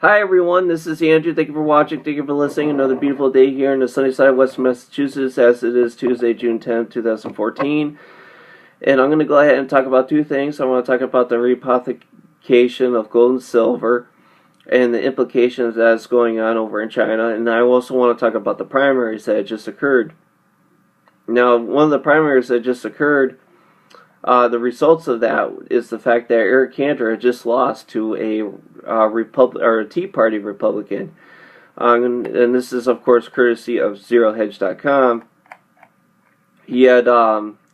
Hi everyone, this is Andrew. Thank you for watching. Thank you for listening. Another beautiful day here in the sunny side of Western Massachusetts as it is Tuesday, June 10th, 2014. And I'm going to go ahead and talk about two things. I want to talk about the repothacation of gold and silver and the implications that's going on over in China. And I also want to talk about the primaries that just occurred. Now, one of the primaries that just occurred, the results of that is the fact that Eric Cantor had just lost to a Tea Party Republican, and this is of course courtesy of ZeroHedge.com. He had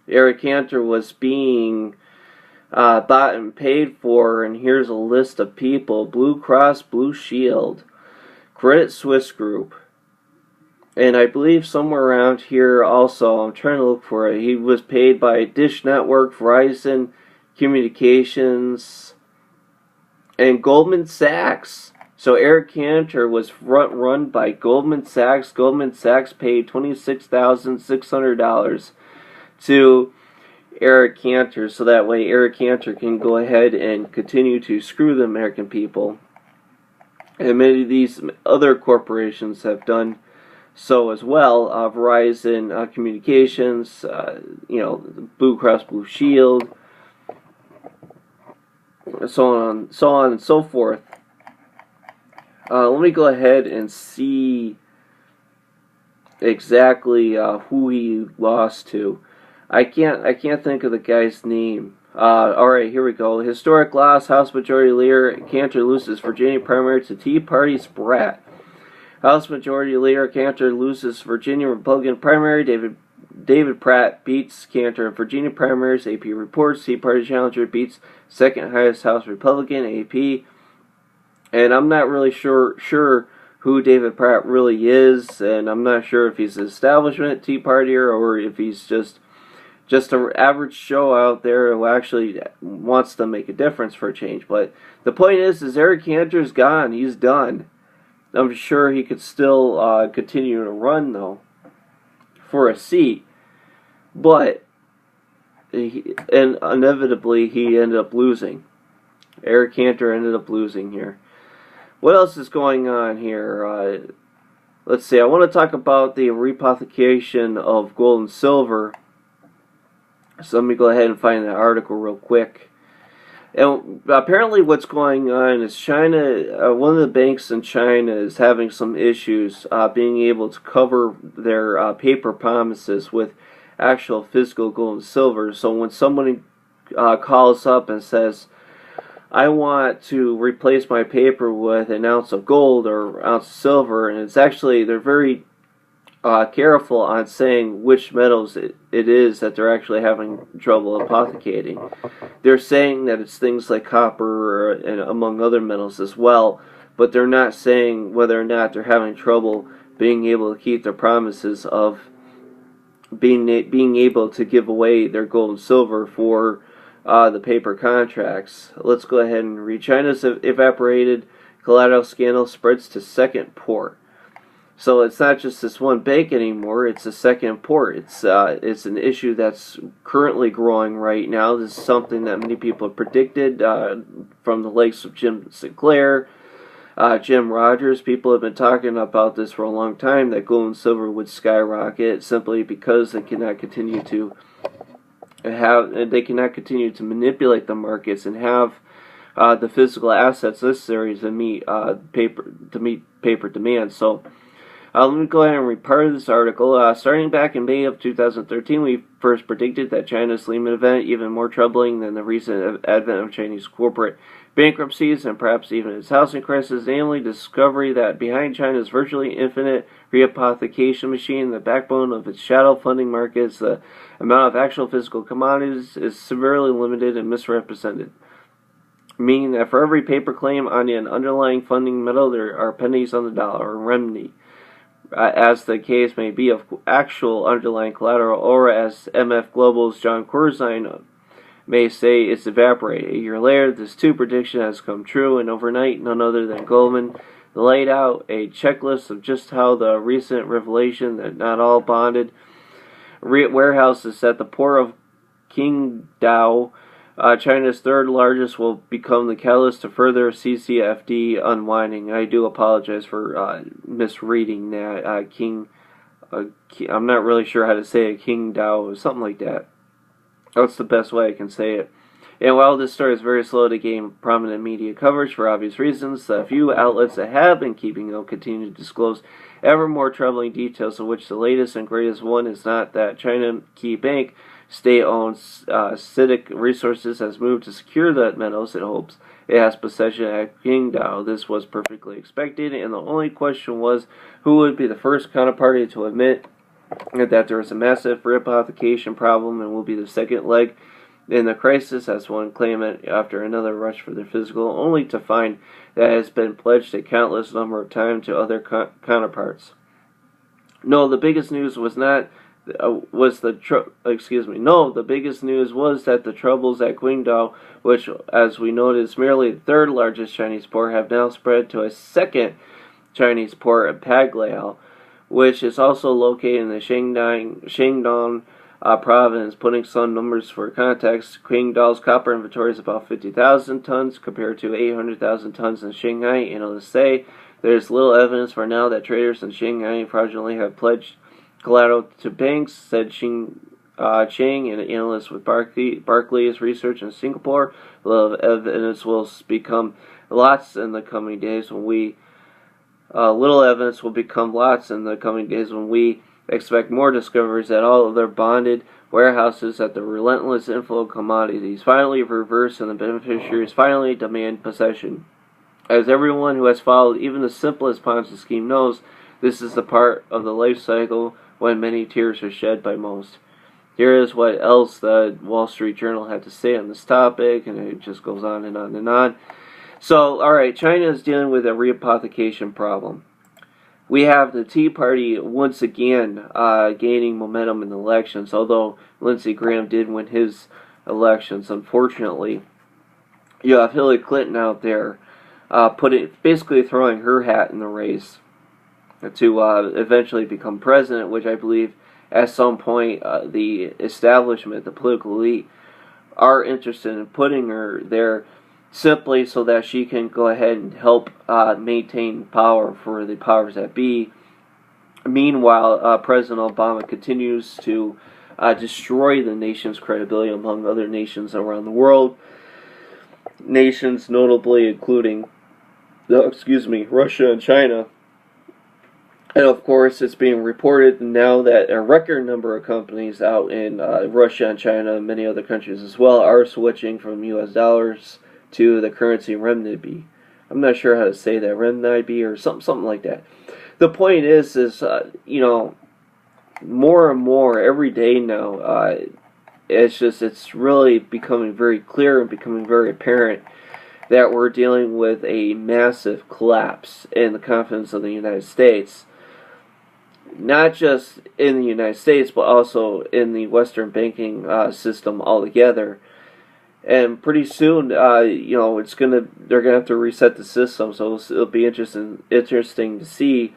Eric Cantor was being bought and paid for, and here's a list of people: Blue Cross Blue Shield, Credit Suisse Group, and I believe somewhere around here also, I'm trying to look for it, he was paid by Dish Network, Verizon Communications, and Goldman Sachs. So Eric Cantor was run by Goldman Sachs. Goldman Sachs paid $26,600 to Eric Cantor, so that way Eric Cantor can go ahead and continue to screw the American people. And many of these other corporations have done so as well. Verizon Communications, Blue Cross Blue Shield, so on and so forth. Let me go ahead and see exactly who he lost to. I can't think of the guy's name. Alright, here we go. Historic loss. House Majority Leader Cantor loses Virginia primary to Tea Party's brat. House Majority Leader Cantor loses Virginia Republican primary. David Pratt beats Cantor in Virginia primaries. AP reports. Tea Party challenger beats second highest House Republican. AP. And I'm not really sure who David Pratt really is, and I'm not sure if he's an establishment Tea Partier or if he's just an average Joe out there who actually wants to make a difference for a change. But the point is Eric Cantor's gone. He's done. I'm sure he could still continue to run, though, for a seat. But, and inevitably, he ended up losing. Eric Cantor ended up losing here. What else is going on here? Let's see. I want to talk about the repothacation of gold and silver. So let me go ahead and find that article real quick. And apparently what's going on is China, one of the banks in China is having some issues being able to cover their paper promises with actual physical gold and silver. So when somebody calls up and says, I want to replace my paper with an ounce of gold or an ounce of silver, and it's actually, they're very careful on saying which metals it is that they're actually having trouble apothecating. They're saying that it's things like copper and among other metals as well, but they're not saying whether or not they're having trouble being able to keep their promises of being able to give away their gold and silver for the paper contracts. Let's go ahead and read. China's evaporated collateral scandal spreads to second port. So it's not just this one bank anymore, it's a second port. It's an issue that's currently growing right now. This is something that many people have predicted from the likes of Jim Sinclair, Jim Rogers. People have been talking about this for a long time, that gold and silver would skyrocket simply because they cannot continue to manipulate the markets and have the physical assets necessary to meet paper demand. So let me go ahead and read part of this article. Starting back in May of 2013, we first predicted that China's Lehman event, even more troubling than the recent advent of Chinese corporate bankruptcies and perhaps even its housing crisis, namely the discovery that behind China's virtually infinite rehypothecation machine, the backbone of its shadow funding markets, the amount of actual physical commodities is severely limited and misrepresented, meaning that for every paper claim on an underlying funding metal, there are pennies on the dollar, or renminbi, as the case may be of actual underlying collateral, or as MF Global's John Corzine may say, it's evaporated. A year later, this too prediction has come true, and overnight, none other than Goldman laid out a checklist of just how the recent revelation that not all bonded warehouses at the port of Qingdao China's third largest will become the catalyst to further CCFD unwinding. I do apologize for misreading that. I'm not really sure how to say it. King Dao, something like that. That's the best way I can say it. And while this story is very slow to gain prominent media coverage for obvious reasons, the few outlets that have been keeping it continue to disclose ever more troubling details, of which the latest and greatest one is not that China Key Bank, state-owned CITIC Resources, has moved to secure the metals it hopes it has possession at Qingdao. This was perfectly expected, and the only question was who would be the first counterparty to admit that there is a massive repothacation problem and will be the second leg in the crisis, as one claimant after another rush for their physical, only to find that it has been pledged a countless number of times to other counterparts. No, the biggest news was not the biggest news was that the troubles at Qingdao, which, as we noted, is merely the third largest Chinese port, have now spread to a second Chinese port at Pagliao, which is also located in the Shandong province. Putting some numbers for context, Qingdao's copper inventory is about 50,000 tons compared to 800,000 tons in Shanghai. Analysts say there is little evidence for now that traders in Shanghai fraudulently have pledged collateral to banks, said Chang, an analyst with Barclays Research in Singapore. Little evidence will become lots in the coming days when we expect more discoveries at all of their bonded warehouses that the relentless inflow of commodities finally reverse and the beneficiaries finally demand possession. As everyone who has followed even the simplest Ponzi scheme knows, this is the part of the life cycle when many tears are shed by most. Here is what else the Wall Street Journal had to say on this topic, and it just goes on and on and on. So, alright, China is dealing with a repothacation problem. We have the Tea Party once again gaining momentum in the elections, although Lindsey Graham did win his elections, unfortunately. You have Hillary Clinton out there basically throwing her hat in the race to eventually become president, which I believe at some point the establishment, the political elite, are interested in putting her there simply so that she can go ahead and help maintain power for the powers that be. Meanwhile, President Obama continues to destroy the nation's credibility among other nations around the world. Nations notably including, Russia and China. And of course, it's being reported now that a record number of companies out in Russia and China and many other countries as well are switching from U.S. dollars to the currency renminbi. I'm not sure how to say that, renminbi or something like that. The point is more and more every day now, it's really becoming very clear and becoming very apparent that we're dealing with a massive collapse in the confidence of the United States. Not just in the United States, but also in the Western banking system altogether. And pretty soon, they're gonna have to reset the system. So it'll be interesting to see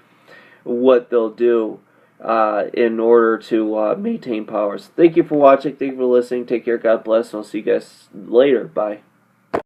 what they'll do in order to maintain power. So thank you for watching. Thank you for listening. Take care. God bless. And I'll see you guys later. Bye.